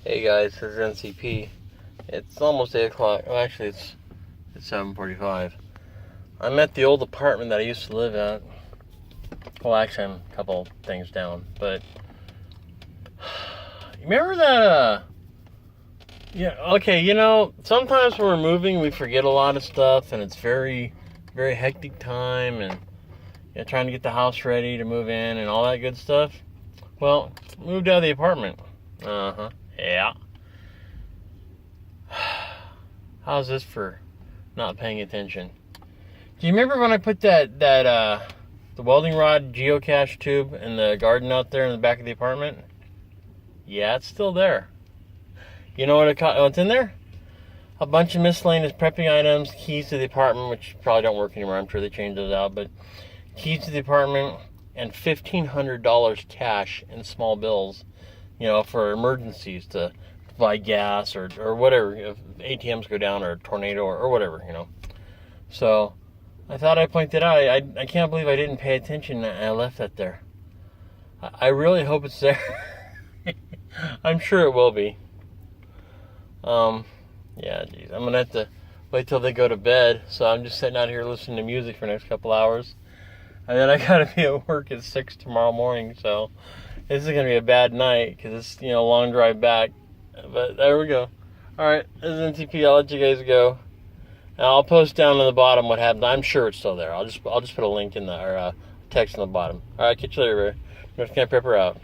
Hey guys, this is NCP. It's almost 8 o'clock. Well, actually, it's 7:45. I'm at the old apartment that I used to live at. Well, actually, I'm a couple things down. But, remember that, yeah, okay, sometimes when we're moving, we forget a lot of stuff, and it's very, very hectic time, and trying to get the house ready to move in and all that good stuff. Well, moved out of the apartment. Yeah. How's this for not paying attention? Do you remember when I put the welding rod geocache tube in the garden out there in the back of the apartment? Yeah, it's still there. You know what's in there? A bunch of miscellaneous prepping items, keys to the apartment, which probably don't work anymore. I'm sure they changed those out, but keys to the apartment and $1,500 cash in small bills, for emergencies to buy gas or whatever, if ATMs go down or a tornado or whatever, So I thought I'd point that out. I can't believe I didn't pay attention and I left that there. I really hope it's there. I'm sure it will be. Yeah, geez. I'm going to have to wait till they go to bed. So I'm just sitting out here listening to music for the next couple hours. And then I got to be at work at 6 tomorrow morning. So this is going to be a bad night because it's, a long drive back. But there we go. All right, this is NTP. I'll let you guys go. And I'll post down on the bottom what happened. I'm sure it's still there. I'll just put a link in the or text on the bottom. All right, catch you later. North Camp Prepper out.